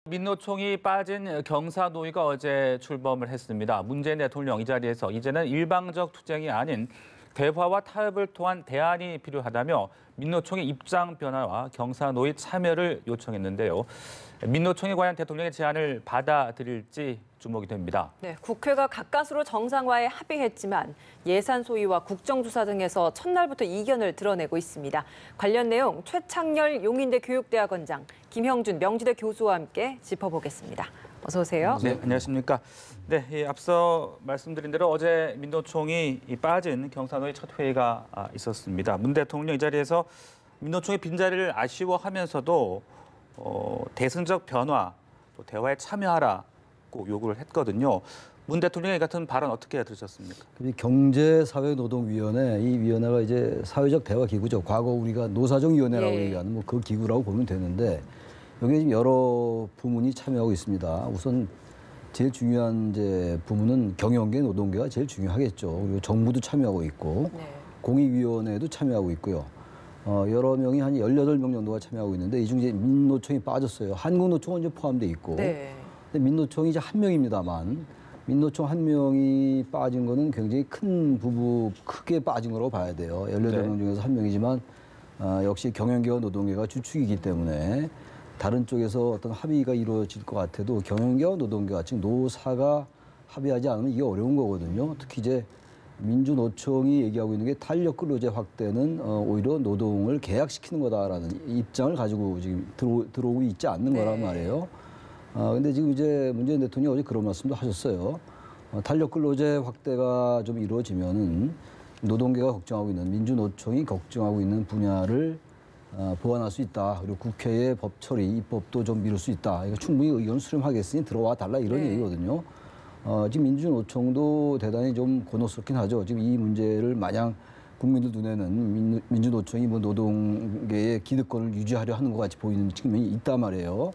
민노총이 빠진 경사노위가 어제 출범을 했습니다. 문재인 대통령 이 자리에서 이제는 일방적 투쟁이 아닌 대화와 타협을 통한 대안이 필요하다며 민노총의 입장 변화와 경사노위 참여를 요청했는데요. 민노총이 과연 대통령의 제안을 받아들일지 주목이 됩니다. 네, 국회가 가까스로 정상화에 합의했지만 예산 소위와 국정조사 등에서 첫날부터 이견을 드러내고 있습니다. 관련 내용 최창렬 용인대 교육대학원장, 김형준 명지대 교수와 함께 짚어보겠습니다. 어서 오세요. 네, 안녕하십니까. 네, 앞서 말씀드린 대로 어제 민노총이 빠진 경사노위 첫 회의가 있었습니다. 문 대통령 이 자리에서 민노총의 빈자리를 아쉬워하면서도 대승적 변화, 또 대화에 참여하라고 요구를 했거든요. 문 대통령의 이 같은 발언 어떻게 들으셨습니까? 경제사회노동위원회, 이 위원회가 이제 사회적 대화 기구죠. 과거 우리가 노사정위원회라고 얘기하는 뭐 그 기구라고 보면 되는데 여기에 지금 여러 부문이 참여하고 있습니다. 우선 제일 중요한 이제 부문은 경영계, 노동계가 제일 중요하겠죠. 그리고 정부도 참여하고 있고 공익위원회도 참여하고 있고요. 여러 명이 한 18명 정도가 참여하고 있는데 이 중에 이제 민노총이 빠졌어요. 한국노총은 이제 포함돼 있고. 근데 민노총이 이제 한 명입니다만 민노총 한 명이 빠진 거는 굉장히 크게 빠진 거라고 봐야 돼요. 18명 중에서 한 명이지만 역시 경영계와 노동계가 주축이기 때문에 다른 쪽에서 어떤 합의가 이루어질 것 같아도 경영계와 노동계가 지금 노사가 합의하지 않으면 이게 어려운 거거든요. 특히 이제 민주노총이 얘기하고 있는 게 탄력 근로제 확대는 오히려 노동을 계약시키는 거다라는 입장을 가지고 지금 들어오고 있지 않는 거란 말이에요. 근데 지금 이제 문재인 대통령이 어제 그런 말씀도 하셨어요. 탄력 근로제 확대가 좀 이루어지면은 노동계가 걱정하고 있는 민주노총이 걱정하고 있는 분야를 보완할 수 있다. 그리고 국회의 법 처리, 입법도 좀 미룰 수 있다. 이거 충분히 의견을 수렴하겠으니 들어와 달라 이런 얘기거든요. 지금 민주노총도 대단히 좀 곤혹스럽긴 하죠. 지금 이 문제를 마냥 국민들 눈에는 민주노총이 뭐 노동계의 기득권을 유지하려 하는 것 같이 보이는 측면이 있단 말이에요.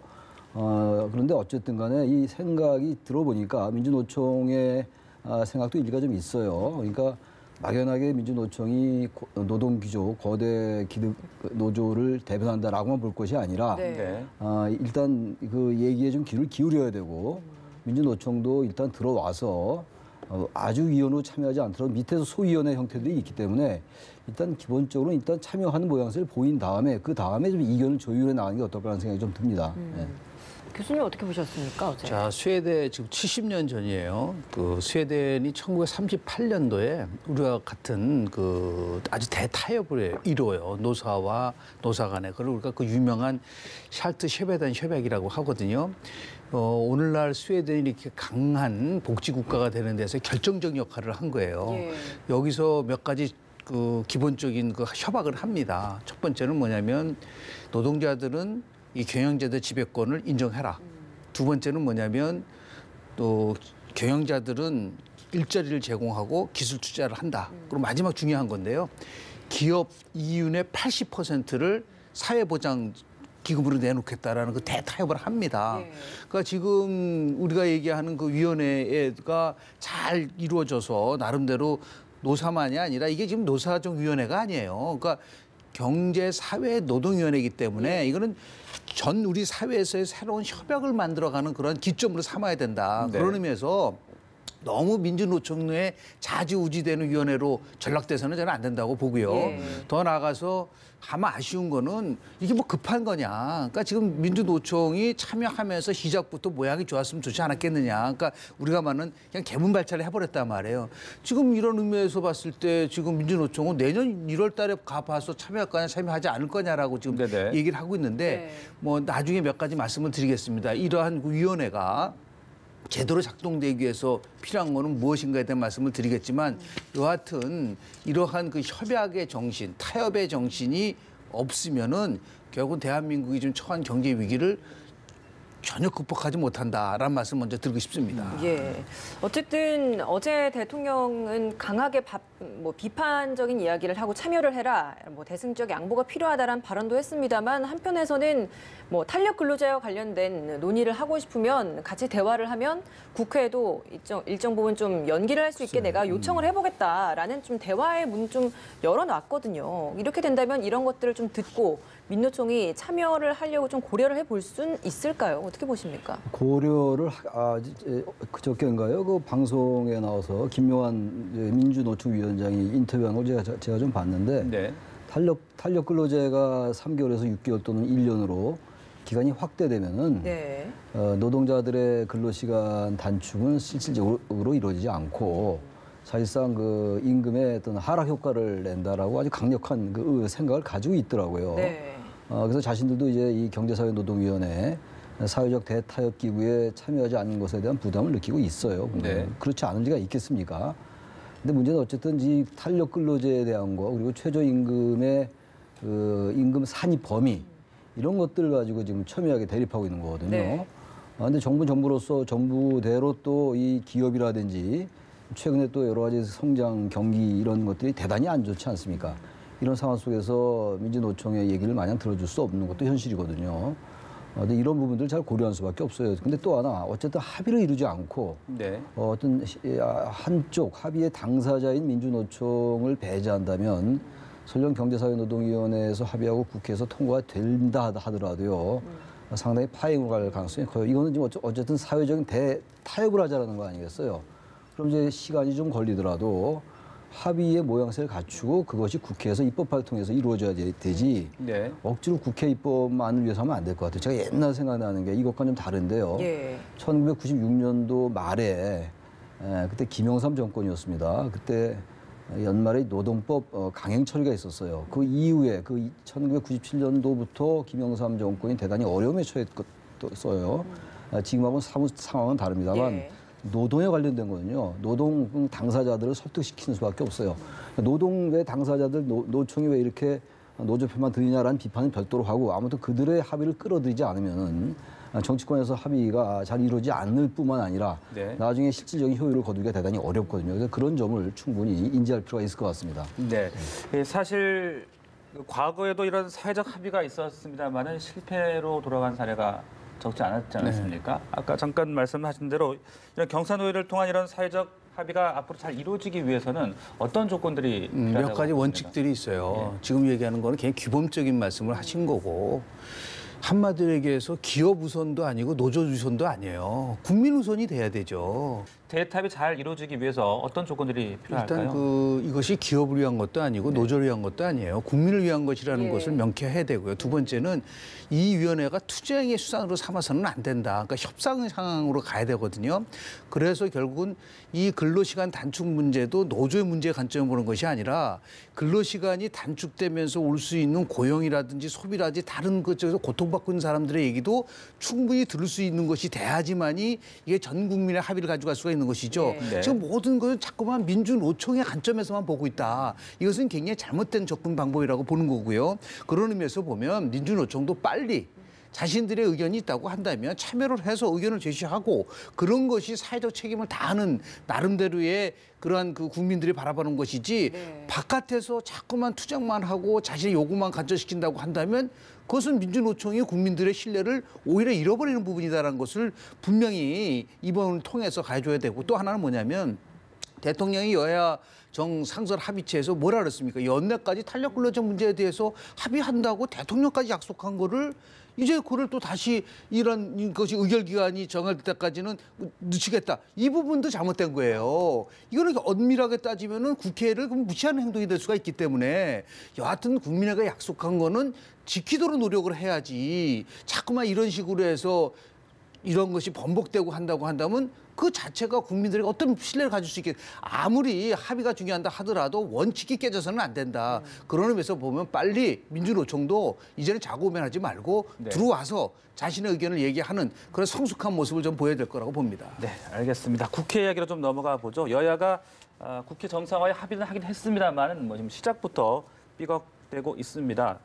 그런데 어쨌든 간에 이 생각이 들어보니까 민주노총의 생각도 일리가 좀 있어요. 그러니까 막연하게 민주노총이 노동기조, 거대 기득 노조를 대변한다라고만 볼 것이 아니라 일단 그 얘기에 좀 귀를 기울여야 되고 민주노총도 일단 들어와서 아주 위원으로 참여하지 않도록 밑에서 소위원회 형태들이 있기 때문에 일단 기본적으로 일단 참여하는 모양새를 보인 다음에 그 다음에 좀 이견을 조율해 나가는 게 어떨까라는 생각이 좀 듭니다. 교수님 어떻게 보셨습니까, 어제? 자, 스웨덴 지금 70년 전이에요. 그 스웨덴이 1938년도에 우리와 같은 그 아주 대타협을 이루어요. 노사와 노사 간에. 그걸 우리가 그 유명한 샬트 쉐베단 협약이라고 하거든요. 오늘날 스웨덴이 이렇게 강한 복지 국가가 되는 데서 결정적 역할을 한 거예요. 여기서 몇 가지 그 기본적인 그 협약을 합니다. 첫 번째는 뭐냐면 노동자들은 이 경영자들 지배권을 인정해라. 두 번째는 뭐냐면 또 경영자들은 일자리를 제공하고 기술 투자를 한다. 그리고 마지막 중요한 건데요. 기업 이윤의 80%를 사회보장 기금으로 내놓겠다라는 그 대타협을 합니다. 그러니까 지금 우리가 얘기하는 그 위원회가 잘 이루어져서 나름대로 노사만이 아니라 이게 지금 노사정 위원회가 아니에요. 그러니까 경제, 사회, 노동위원회이기 때문에 이거는 전 우리 사회에서의 새로운 협약을 만들어가는 그런 기점으로 삼아야 된다. 그런 의미에서 너무 민주노총의 좌지우지되는 위원회로 전락돼서는 저는 안 된다고 보고요. 더 나아가서 아마 아쉬운 거는 이게 뭐 급한 거냐. 그러니까 지금 민주노총이 참여하면서 시작부터 모양이 좋았으면 좋지 않았겠느냐. 그러니까 우리가 말하는 그냥 개문발차를 해버렸단 말이에요. 지금 이런 의미에서 봤을 때 지금 민주노총은 내년 1월 달에 가봐서 참여할 거냐 참여하지 않을 거냐라고 지금 얘기를 하고 있는데 뭐 나중에 몇 가지 말씀을 드리겠습니다. 이러한 그 위원회가 제대로 작동되기 위해서 필요한 거는 무엇인가에 대한 말씀을 드리겠지만 여하튼 이러한 그 협약의 정신, 타협의 정신이 없으면은 결국 대한민국이 지금 처한 경제 위기를 전혀 극복하지 못한다라는 말씀 먼저 드리고 싶습니다. 어쨌든 어제 대통령은 강하게 비판적인 이야기를 하고 참여를 해라, 뭐 대승적 양보가 필요하다라는 발언도 했습니다만 한편에서는 뭐 탄력 근로자와 관련된 논의를 하고 싶으면 같이 대화를 하면 국회에도 일정 부분 좀 연기를 할 수 있게 내가 요청을 해보겠다라는 좀 대화의 문 좀 열어놨거든요. 이렇게 된다면 이런 것들을 좀 듣고 민노총이 참여를 하려고 좀 고려를 해볼 수는 있을까요? 어떻게 보십니까? 고려를 그저께인가요? 그 방송에 나와서 김용환 민주노총 위원장이 인터뷰한 걸 제가 좀 봤는데 네. 탄력 근로제가 3개월에서 6개월 또는 1년으로 기간이 확대되면은 네. 노동자들의 근로시간 단축은 실질적으로 이루어지지 않고 사실상 그 임금의 어떤 하락 효과를 낸다라고 아주 강력한 그 생각을 가지고 있더라고요. 네. 그래서 자신들도 이제 이 경제사회노동위원회 사회적 대타협 기구에 참여하지 않는 것에 대한 부담을 느끼고 있어요. 네. 그렇지 않을 리가 있겠습니까? 근데 문제는 어쨌든 이 탄력 근로제에 대한 거 그리고 최저임금의 그 임금 산입 범위 이런 것들을 가지고 지금 첨예하게 대립하고 있는 거거든요. 네. 근데 정부는 정부로서 정부대로 또 이 기업이라든지 최근에 또 여러 가지 성장 경기 이런 것들이 대단히 안 좋지 않습니까? 이런 상황 속에서 민주노총의 얘기를 마냥 들어줄 수 없는 것도 현실이거든요. 근데 이런 부분들을 잘 고려할 수밖에 없어요. 근데 또 하나 어쨌든 합의를 이루지 않고 네. 어떤 한쪽 합의의 당사자인 민주노총을 배제한다면 설령 경제사회노동위원회에서 합의하고 국회에서 통과가 된다 하더라도요. 상당히 파행으로 갈 가능성이 커요. 이거는 지금 어쨌든 사회적인 대타협을 하자라는 거 아니겠어요? 그럼 이제 시간이 좀 걸리더라도 합의의 모양새를 갖추고 그것이 국회에서 입법화를 통해서 이루어져야 되지 네. 억지로 국회 입법만을 위해서 하면 안 될 것 같아요. 제가 옛날 생각나는 게 이것과 좀 다른데요. 예. 1996년도 말에 그때 김영삼 정권이었습니다. 그때 연말에 노동법 강행 처리가 있었어요. 그 이후에 그 1997년도부터 김영삼 정권이 대단히 어려움에 처했어요. 지금하고는 상황은 다릅니다만 예. 노동에 관련된 거는요. 노동 당사자들을 설득시키는 수밖에 없어요. 노동의 당사자들 노총이 왜 이렇게 노조 편만 드느냐라는 비판은 별도로 하고 아무튼 그들의 합의를 끌어들이지 않으면은 정치권에서 합의가 잘 이루어지지 않을 뿐만 아니라 네. 나중에 실질적인 효율을 거두기가 대단히 어렵거든요. 그래서 그런 점을 충분히 인지할 필요가 있을 것 같습니다. 네. 사실 과거에도 이런 사회적 합의가 있었습니다만은 실패로 돌아간 사례가 적지 않았지 않았습니까? 아까 잠깐 말씀하신 대로 이런 경사노예를 통한 이런 사회적 합의가 앞으로 잘 이루어지기 위해서는 어떤 조건들이 필요하다고 몇 가지 보십니까? 원칙들이 있어요. 지금 얘기하는 거는 그냥 기본적인 말씀을 하신 거고 한마디로 얘기해서 기업 우선도 아니고 노조 우선도 아니에요. 국민 우선이 돼야 되죠. 대탑이 잘 이루어지기 위해서 어떤 조건들이 필요할까요? 일단 이것이 기업을 위한 것도 아니고 노조를 위한 것도 아니에요. 국민을 위한 것이라는 예. 것을 명쾌해야 되고요. 두 번째는 이 위원회가 투쟁의 수단으로 삼아서는 안 된다. 그러니까 협상 상황으로 가야 되거든요. 그래서 결국은 이 근로시간 단축 문제도 노조의 문제에 관점을 보는 것이 아니라 근로시간이 단축되면서 올 수 있는 고용이라든지 소비라든지 다른 것에서 고통받고 있는 사람들의 얘기도 충분히 들을 수 있는 것이 돼야지만이 이게 전 국민의 합의를 가져갈 수가 있는 것이죠. 네. 네. 지금 모든 것은 자꾸만 민주노총의 관점에서만 보고 있다. 이것은 굉장히 잘못된 접근 방법이라고 보는 거고요. 그런 의미에서 보면 민주노총도 빨리 자신들의 의견이 있다고 한다면 참여를 해서 의견을 제시하고 그런 것이 사회적 책임을 다하는 나름대로의 그러한 그 국민들이 바라보는 것이지 네. 바깥에서 자꾸만 투쟁만 하고 자신의 요구만 간절시킨다고 한다면 그것은 민주노총이 국민들의 신뢰를 오히려 잃어버리는 부분이다라는 것을 분명히 이번을 통해서 가져야 되고 또 하나는 뭐냐면 대통령이 여야 정상설 합의체에서 뭐라 그랬습니까? 연내까지 탄력 근로제 문제에 대해서 합의한다고 대통령까지 약속한 거를 이제 그걸 또 다시 이런 것이 의결 기간이 정할 때까지는 늦추겠다. 이 부분도 잘못된 거예요. 이거는 엄밀하게 따지면은 국회를 무시하는 행동이 될 수가 있기 때문에 여하튼 국민에게 약속한 거는 지키도록 노력을 해야지. 자꾸만 이런 식으로 해서 이런 것이 번복되고 한다고 한다면 그 자체가 국민들에게 어떤 신뢰를 가질 수 있게 아무리 합의가 중요하다 하더라도 원칙이 깨져서는 안 된다. 그런 의미에서 보면 빨리 민주노총도 이제는 자고면하지 말고 네. 들어와서 자신의 의견을 얘기하는 그런 성숙한 모습을 좀 보여야 될 거라고 봅니다. 네, 알겠습니다. 국회 이야기로 좀 넘어가 보죠. 여야가 국회 정상화에 합의는 하긴 했습니다만 뭐 지금 시작부터 삐걱대고 있습니다.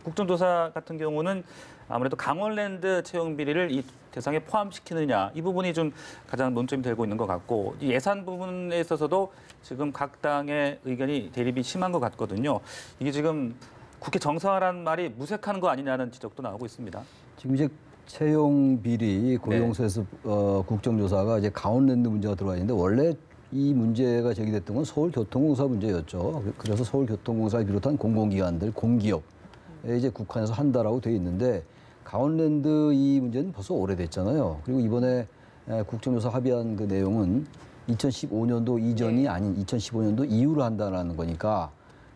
국정조사 같은 경우는 아무래도 강원랜드 채용 비리를 이 대상에 포함시키느냐 이 부분이 좀 가장 논점이 되고 있는 것 같고 이 예산 부분에 있어서도 지금 각 당의 의견이 대립이 심한 것 같거든요. 이게 지금 국회 정상화라는 말이 무색한 거 아니냐는 지적도 나오고 있습니다. 지금 이제 채용 비리 고용세습 국정조사가 이제 강원랜드 문제가 들어와 있는데 원래 이 문제가 제기됐던 건 서울교통공사 문제였죠. 그래서 서울교통공사를 비롯한 공공기관들, 공기업 이제 국한해서 한다라고 돼 있는데 강원랜드 이 문제는 벌써 오래됐잖아요. 그리고 이번에 국정조사 합의한 그 내용은 2015년도 이전이 아닌 2015년도 이후로 한다라는 거니까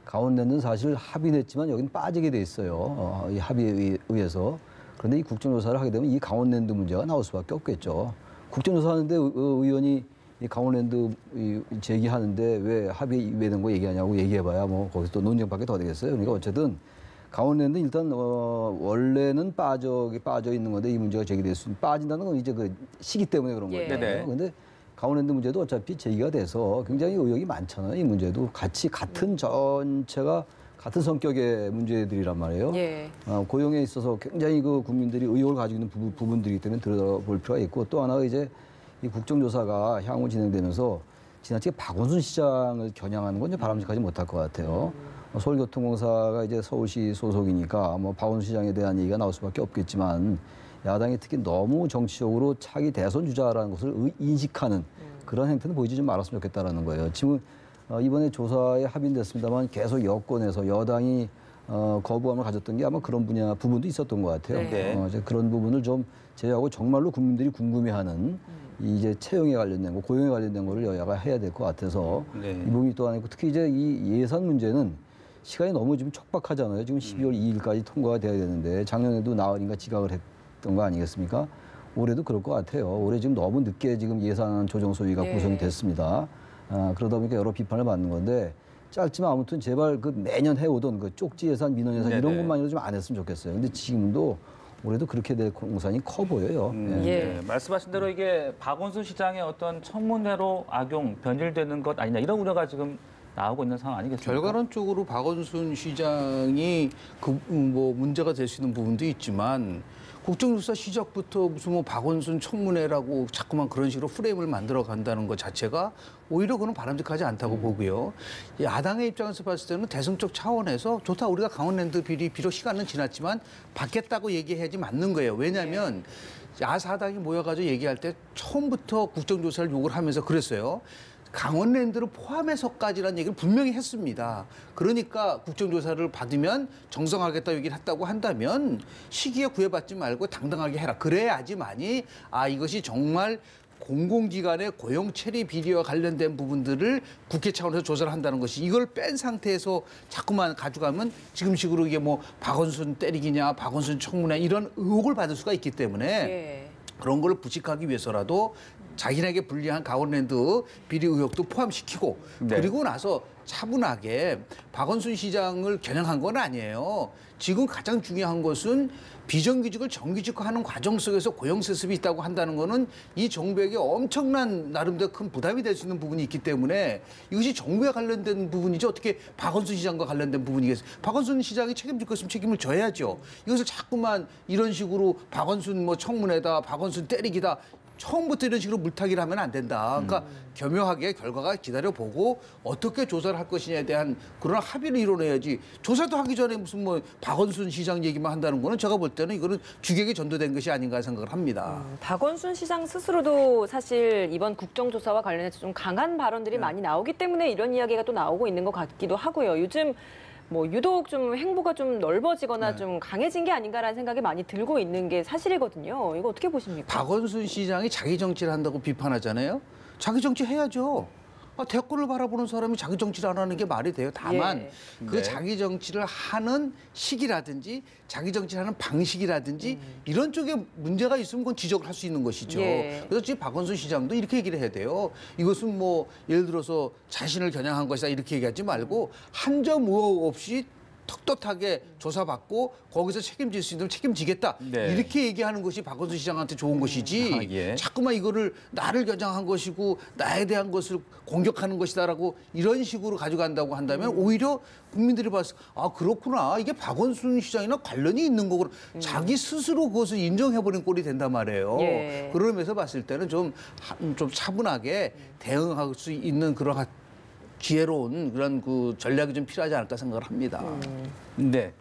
강원랜드는 사실 합의됐지만 여기는 빠지게 돼 있어요. 이 합의에 의해서. 그런데 이 국정조사를 하게 되면 이 강원랜드 문제가 나올 수밖에 없겠죠. 국정조사 하는데 의원이 이 강원랜드 제기하는데 왜 합의된 거 얘기하냐고 얘기해봐야 뭐 거기서 또 논쟁밖에 더 되겠어요. 그러니까 어쨌든 강원랜드 일단 원래는 빠져 있는 건데 이 문제가 제기됐으니 빠진다는 건 이제 그 시기 때문에 그런 예. 거예요. 네네. 그런데 강원랜드 문제도 어차피 제기가 돼서 굉장히 의혹이 많잖아요. 이 문제도 같은 전체가 같은 성격의 문제들이란 말이에요. 예. 고용에 있어서 굉장히 그 국민들이 의혹을 가지고 있는 부분들이기 때문에 들어볼 필요가 있고 또 하나가 이제 이 국정조사가 향후 진행되면서 지나치게 박원순 시장을 겨냥하는 건 이제 바람직하지 못할 것 같아요. 서울교통공사가 이제 서울시 소속이니까 뭐 박원순 시장에 대한 얘기가 나올 수밖에 없겠지만 야당이 특히 너무 정치적으로 차기 대선 주자라는 것을 인식하는 그런 행태는 보이지 좀 말았으면 좋겠다라는 거예요. 지금 이번에 조사에 합의됐습니다만 계속 여권에서 여당이 거부감을 가졌던 게 아마 그런 부분도 있었던 것 같아요. 네. 이제 그런 부분을 좀 제외하고 정말로 국민들이 궁금해하는 이제 채용에 관련된 거, 고용에 관련된 거를 여야가 해야 될 것 같아서 네. 이 부분이 또 하나 있고 특히 이제 이 예산 문제는 시간이 너무 지금 촉박하잖아요. 지금 12월 2일까지 통과가 돼야 되는데 작년에도 나흘인가 지각을 했던 거 아니겠습니까? 올해도 그럴 것 같아요. 올해 지금 너무 늦게 지금 예산 조정 소위가 네. 구성이 됐습니다. 그러다 보니까 여러 비판을 받는 건데 짧지만 아무튼 제발 그 매년 해오던 그 쪽지 예산, 민원 예산 네네. 이런 것만이라도 좀 안 했으면 좋겠어요. 근데 지금도 올해도 그렇게 될 공산이 커 보여요. 예. 예. 네, 말씀하신 대로 이게 박원순 시장의 어떤 청문회로 악용, 변질되는 것 아니냐 이런 우려가 지금 나오고 있는 상황 아니겠습니까? 결과론적으로 박원순 시장이 그 뭐 문제가 될 수 있는 부분도 있지만 국정조사 시작부터 무슨 뭐 박원순 청문회라고 자꾸만 그런 식으로 프레임을 만들어 간다는 것 자체가 오히려 그건 바람직하지 않다고 보고요. 야당의 입장에서 봤을 때는 대승적 차원에서 좋다 우리가 강원랜드 비리 비록 시간은 지났지만 받겠다고 얘기해야지 맞는 거예요. 왜냐하면 야사당이 모여가지고 얘기할 때 처음부터 국정조사를 요구를 하면서 그랬어요. 강원랜드를 포함해서까지라는 얘기를 분명히 했습니다. 그러니까 국정조사를 받으면 정성하겠다 얘기를 했다고 한다면 시기에 구애받지 말고 당당하게 해라. 그래야지만이 이것이 정말 공공기관의 고용 처리 비리와 관련된 부분들을 국회 차원에서 조사를 한다는 것이 이걸 뺀 상태에서 자꾸만 가져가면 지금식으로 이게 뭐 박원순 때리기냐 박원순 청문회 이런 의혹을 받을 수가 있기 때문에 예. 그런 걸 부식하기 위해서라도 자기네에게 불리한 강원랜드 비리 의혹도 포함시키고 네. 그리고 나서 차분하게 박원순 시장을 겨냥한 건 아니에요. 지금 가장 중요한 것은 비정규직을 정규직화하는 과정 속에서 고용 세습이 있다고 한다는 거는 이 정부에게 엄청난 나름대로 큰 부담이 될 수 있는 부분이 있기 때문에 이것이 정부에 관련된 부분이지 어떻게 박원순 시장과 관련된 부분이겠어요. 박원순 시장이 책임질 것이면 책임을 져야죠. 이것을 자꾸만 이런 식으로 박원순 뭐 청문회다, 박원순 때리기다. 처음부터 이런 식으로 물타기를 하면 안 된다. 그러니까 교묘하게 결과가 기다려보고 어떻게 조사를 할 것이냐에 대한 그런 합의를 이뤄내야지. 조사도 하기 전에 무슨 뭐 박원순 시장 얘기만 한다는 거는 제가 볼 때는 이거는 주객이 전도된 것이 아닌가 생각을 합니다. 박원순 시장 스스로도 사실 이번 국정조사와 관련해서 좀 강한 발언들이 많이 나오기 때문에 이런 이야기가 또 나오고 있는 것 같기도 하고요. 요즘 뭐 유독 좀 행보가 좀 넓어지거나 좀 강해진 게 아닌가라는 생각이 많이 들고 있는 게 사실이거든요. 이거 어떻게 보십니까? 박원순 시장이 자기 정치를 한다고 비판하잖아요. 자기 정치 해야죠. 대권을 바라보는 사람이 자기 정치를 안 하는 게 말이 돼요. 다만 예. 그 네. 자기 정치를 하는 시기라든지 자기 정치를 하는 방식이라든지 이런 쪽에 문제가 있으면 그건 지적을 할 수 있는 것이죠. 예. 그래서 지금 박원순 시장도 이렇게 얘기를 해야 돼요. 이것은 뭐 예를 들어서 자신을 겨냥한 것이다 이렇게 얘기하지 말고 한 점 의혹 없이 떳떳하게 조사받고 거기서 책임질 수 있는 책임지겠다. 네. 이렇게 얘기하는 것이 박원순 시장한테 좋은 것이지. 예. 자꾸만 이거를 나를 겨냥한 것이고 나에 대한 것을 공격하는 것이다라고 이런 식으로 가져간다고 한다면 오히려 국민들이 봤을 때 그렇구나. 이게 박원순 시장이나 관련이 있는 거고 자기 스스로 그것을 인정해버린 꼴이 된단 말이에요. 예. 그러면서 봤을 때는 좀 차분하게 대응할 수 있는 그런 지혜로운 그런 그 전략이 좀 필요하지 않을까 생각을 합니다. 네.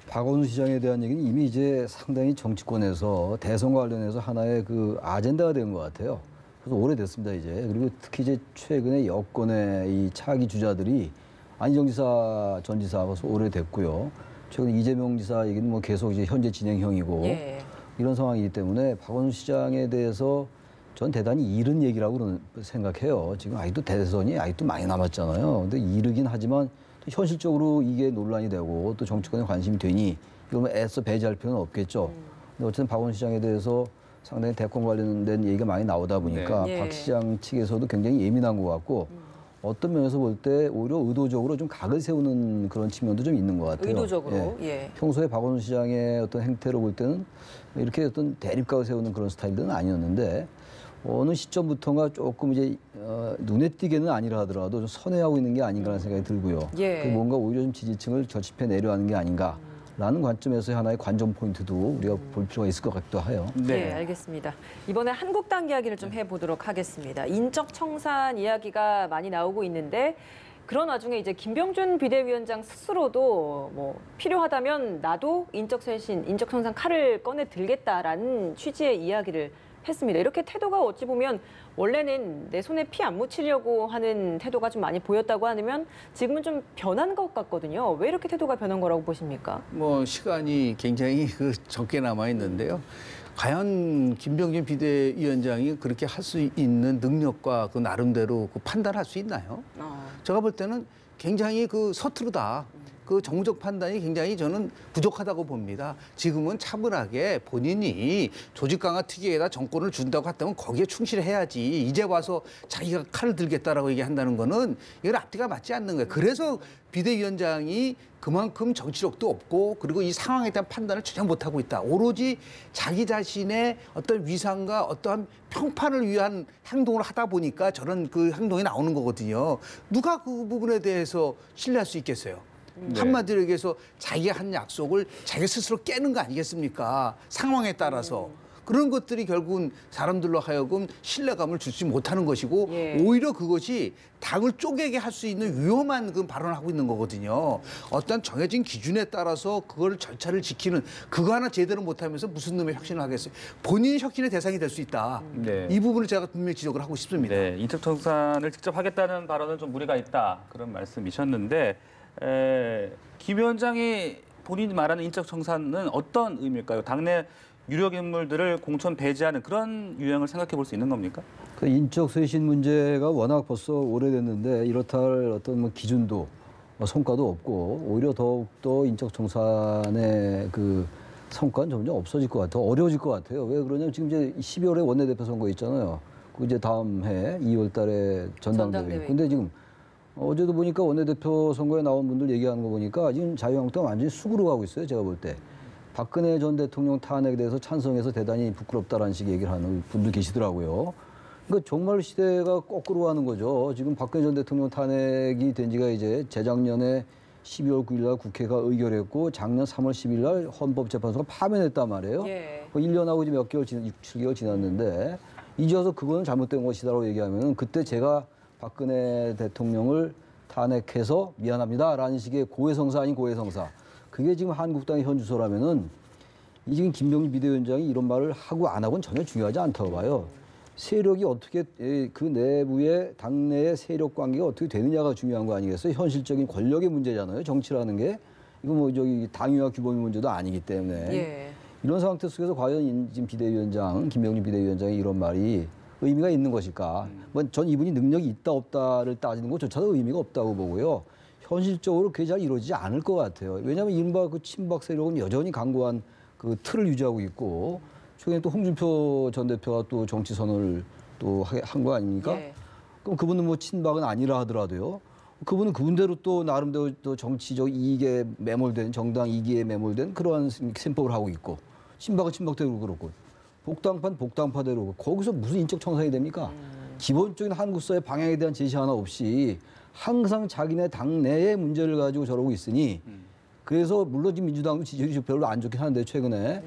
박원순 시장에 대한 얘기는 이미 이제 상당히 정치권에서 대선과 관련해서 하나의 그 아젠다가 된 것 같아요. 그래서 오래됐습니다 이제. 그리고 특히 이제 최근에 여권의 이 차기 주자들이 안희정 지사 전 지사 벌써 오래됐고요. 최근 이재명 지사 얘기는 뭐 계속 이제 현재 진행형이고 예. 이런 상황이기 때문에 박원순 시장에 대해서 전 대단히 이른 얘기라고 생각해요. 지금 아직도 대선이 아직도 많이 남았잖아요. 근데 이르긴 하지만 또 현실적으로 이게 논란이 되고 또 정치권에 관심이 되니 이걸 애써 배제할 필요는 없겠죠. 근데 어쨌든 박원순 시장에 대해서 상당히 대권 관련된 얘기가 많이 나오다 보니까 네. 박 시장 측에서도 굉장히 예민한 것 같고 어떤 면에서 볼 때 오히려 의도적으로 좀 각을 세우는 그런 측면도 좀 있는 것 같아요. 의도적으로. 예. 예. 평소에 박원순 시장의 어떤 행태로 볼 때는 이렇게 어떤 대립각을 세우는 그런 스타일들은 아니었는데 어느 시점부터가 조금 이제 눈에 띄게는 아니라 하더라도 좀 선회하고 있는 게 아닌가라는 생각이 들고요. 예. 그 뭔가 오히려 좀 지지층을 결집해 내려가는 게 아닌가라는 관점에서 하나의 관전 포인트도 우리가 볼 필요가 있을 것 같기도 해요. 네, 알겠습니다. 이번에 한국당 이야기를 좀 해보도록 하겠습니다. 인적 청산 이야기가 많이 나오고 있는데 그런 와중에 이제 김병준 비대위원장 스스로도 뭐 필요하다면 나도 인적 쇄신, 인적 청산 칼을 꺼내 들겠다라는 취지의 이야기를 했습니다. 이렇게 태도가 어찌 보면 원래는 내 손에 피 안 묻히려고 하는 태도가 좀 많이 보였다고 하면 지금은 좀 변한 것 같거든요. 왜 이렇게 태도가 변한 거라고 보십니까? 뭐 시간이 굉장히 적게 남아 있는데요. 과연 김병준 비대위원장이 그렇게 할 수 있는 능력과 그 나름대로 그 판단할 수 있나요? 제가 볼 때는 굉장히 서투르다. 그 정무적 판단이 굉장히 저는 부족하다고 봅니다. 지금은 차분하게 본인이 조직 강화 특위에다 정권을 준다고 했다면 거기에 충실해야지. 이제 와서 자기가 칼을 들겠다라고 얘기한다는 거는 이건 앞뒤가 맞지 않는 거예요. 그래서 비대위원장이 그만큼 정치력도 없고 그리고 이 상황에 대한 판단을 전혀 못하고 있다. 오로지 자기 자신의 어떤 위상과 어떠한 평판을 위한 행동을 하다 보니까 저런 그 행동이 나오는 거거든요. 누가 그 부분에 대해서 신뢰할 수 있겠어요? 한마디로 얘기해서 자기가 한 약속을 자기 스스로 깨는 거 아니겠습니까? 상황에 따라서. 그런 것들이 결국은 사람들로 하여금 신뢰감을 주지 못하는 것이고 예. 오히려 그것이 당을 쪼개게 할 수 있는 위험한 그 발언을 하고 있는 거거든요. 어떤 정해진 기준에 따라서 그걸 절차를 지키는 그거 하나 제대로 못하면서 무슨 놈의 혁신을 하겠어요. 본인이 혁신의 대상이 될 수 있다. 네. 이 부분을 제가 분명히 지적을 하고 싶습니다. 네, 인적 청산을 직접 하겠다는 발언은 좀 무리가 있다 그런 말씀이셨는데 김 위원장이 본인이 말하는 인적 청산은 어떤 의미일까요? 당내 유력 인물들을 공천 배제하는 그런 유형을 생각해 볼 수 있는 겁니까? 그 인적 쇄신 문제가 워낙 벌써 오래됐는데 이렇다 할 어떤 뭐 기준도 성과도 없고 오히려 더욱더 인적 청산의 그 성과는 점점 없어질 것 같아요. 어려워질 것 같아요. 왜 그러냐면 지금 이제 12월에 원내대표 선거 있잖아요. 그 이제 다음 해 2월 달에 전당대회. 근데 지금 어제도 보니까 원내대표 선거에 나온 분들 얘기하는 거 보니까 지금 자유한국당 완전히 숙으로 가고 있어요. 제가 볼 때. 박근혜 전 대통령 탄핵에 대해서 찬성해서 대단히 부끄럽다라는 식의 얘기를 하는 분도 계시더라고요. 그러니까 정말 시대가 거꾸로 가는 거죠. 지금 박근혜 전 대통령 탄핵이 된 지가 이제 재작년에 12월 9일 날 국회가 의결했고 작년 3월 10일 날 헌법재판소가 파면했단 말이에요. 예. 1년하고 이제 몇 개월, 6, 7개월 지났는데 이제 와서 그거는 잘못된 것이다라고 얘기하면 그때 제가 박근혜 대통령을 탄핵해서 미안합니다라는 식의 고해성사 아닌 고해성사. 그게 지금 한국당의 현 주소라면은 이 지금 김병준 비대위원장이 이런 말을 하고 안 하고는 전혀 중요하지 않다고 봐요. 세력이 어떻게 그 내부의 당내의 세력 관계가 어떻게 되느냐가 중요한 거 아니겠어요? 현실적인 권력의 문제잖아요. 정치라는 게 이거 뭐 저기 당위와 규범의 문제도 아니기 때문에 예. 이런 상태 속에서 과연 지금 비대위원장 김병준 비대위원장이 이런 말이 의미가 있는 것일까? 뭐 전 이분이 능력이 있다 없다를 따지는 것조차도 의미가 없다고 보고요. 현실적으로 그게 잘 이루어지지 않을 것 같아요. 왜냐하면 이른바 그 친박 세력은 여전히 강고한 그 틀을 유지하고 있고 최근에 또 홍준표 전 대표가 또 정치 선언을 또 한 거 아닙니까? 예. 그럼 그분은 뭐 친박은 아니라 하더라도요. 그분은 그분대로 또 나름대로 또 정치적 이익에 매몰된 정당 이익에 매몰된 그러한 셈법을 하고 있고 친박은 친박대로 그렇고 복당파는 복당파대로 거기서 무슨 인적 청산이 됩니까? 기본적인 한국사의 방향에 대한 제시 하나 없이 항상 자기네 당내의 문제를 가지고 저러고 있으니 그래서 물론 지금 민주당도 지지율이 별로 안 좋긴 하는데 최근에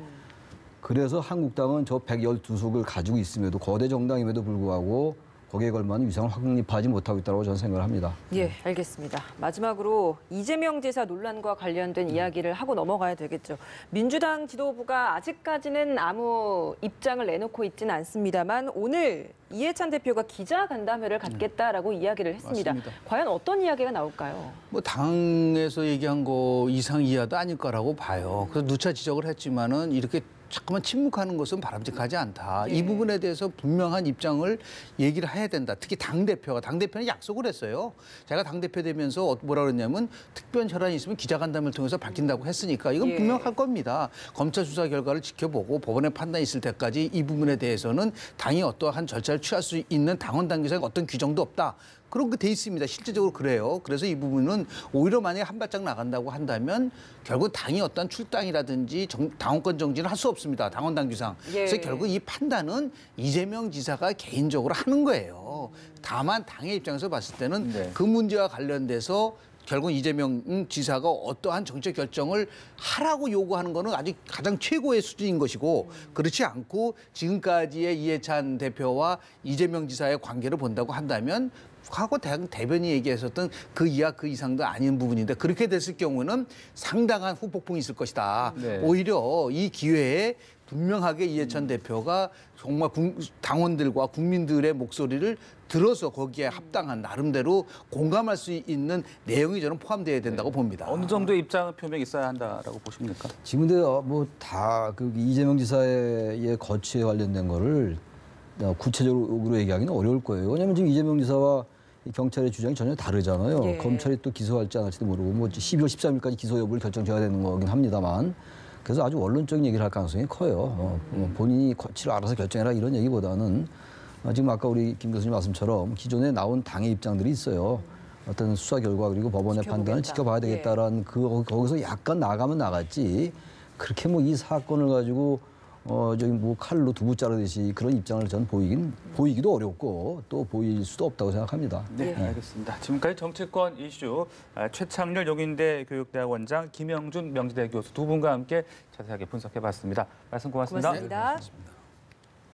그래서 한국당은 저 112석을 가지고 있음에도 거대 정당임에도 불구하고 거기에 걸맞는 위상을 확립하지 못하고 있다고 저는 생각을 합니다. 예, 알겠습니다. 마지막으로 이재명 지사 논란과 관련된 이야기를 하고 넘어가야 되겠죠. 민주당 지도부가 아직까지는 아무 입장을 내놓고 있지는 않습니다만 오늘 이해찬 대표가 기자간담회를 갖겠다라고 이야기를 했습니다. 맞습니다. 과연 어떤 이야기가 나올까요? 뭐 당에서 얘기한 거 이상 이하도 아닐 거라고 봐요. 그래서 누차 지적을 했지만은 이렇게 자꾸만 침묵하는 것은 바람직하지 않다. 네. 이 부분에 대해서 분명한 입장을 얘기를 해야 된다. 특히 당대표는 약속을 했어요. 제가 당대표 되면서 뭐라 그랬냐면 특별 혈안이 있으면 기자간담회를 통해서 밝힌다고 했으니까 이건 예. 분명할 겁니다. 검찰 수사 결과를 지켜보고 법원의 판단이 있을 때까지 이 부분에 대해서는 당이 어떠한 절차를 취할 수 있는 당원 당규상 어떤 규정도 없다. 그런 게 돼 있습니다. 실제적으로 그래요. 그래서 이 부분은 오히려 만약에 한 발짝 나간다고 한다면 결국 당이 어떤 출당이라든지 당원권 정지는 할 수 없습니다. 당원 당규상. 예. 그래서 결국 이 판단은 이재명 지사가 개인적으로 하는 거예요. 다만 당의 입장에서 봤을 때는 네. 그 문제와 관련돼서 결국 이재명 지사가 어떠한 정책 결정을 하라고 요구하는 거는 아직 가장 최고의 수준인 것이고 그렇지 않고 지금까지의 이해찬 대표와 이재명 지사의 관계를 본다고 한다면 과거 대변인이 얘기했었던 그 이하 그 이상도 아닌 부분인데 그렇게 됐을 경우는 상당한 후폭풍이 있을 것이다. 네. 오히려 이 기회에 분명하게 이해찬 대표가 정말 당원들과 국민들의 목소리를 들어서 거기에 합당한 나름대로 공감할 수 있는 내용이 저는 포함되어야 된다고 봅니다. 어느 정도의 입장 표명이 있어야 한다라고 보십니까? 지금 근데 뭐다 그 이재명 지사의 거취에 관련된 거를 구체적으로 얘기하기는 어려울 거예요. 왜냐하면 지금 이재명 지사와 이 경찰의 주장이 전혀 다르잖아요. 예. 검찰이 또 기소할지 안 할지도 모르고 뭐 12월 13일까지 기소 여부를 결정져야 되는 거긴 합니다만 그래서 아주 원론적인 얘기를 할 가능성이 커요. 본인이 거취를 알아서 결정해라 이런 얘기보다는 지금 아까 우리 김 교수님 말씀처럼 기존에 나온 당의 입장들이 있어요. 어떤 수사 결과 그리고 법원의 지켜보겠다. 판단을 지켜봐야 되겠다라는 거기서 약간 나가면 나갔지 그렇게 뭐 이 사건을 가지고 저기 뭐 칼로 두부 자르듯이 그런 입장을 전 보이기도 어렵고 또 보일 수도 없다고 생각합니다. 네, 알겠습니다. 지금까지 정치권 이슈 최창렬 용인대 교육대학원장, 김영준 명지대 교수 두 분과 함께 자세하게 분석해봤습니다. 말씀 고맙습니다. 고맙습니다.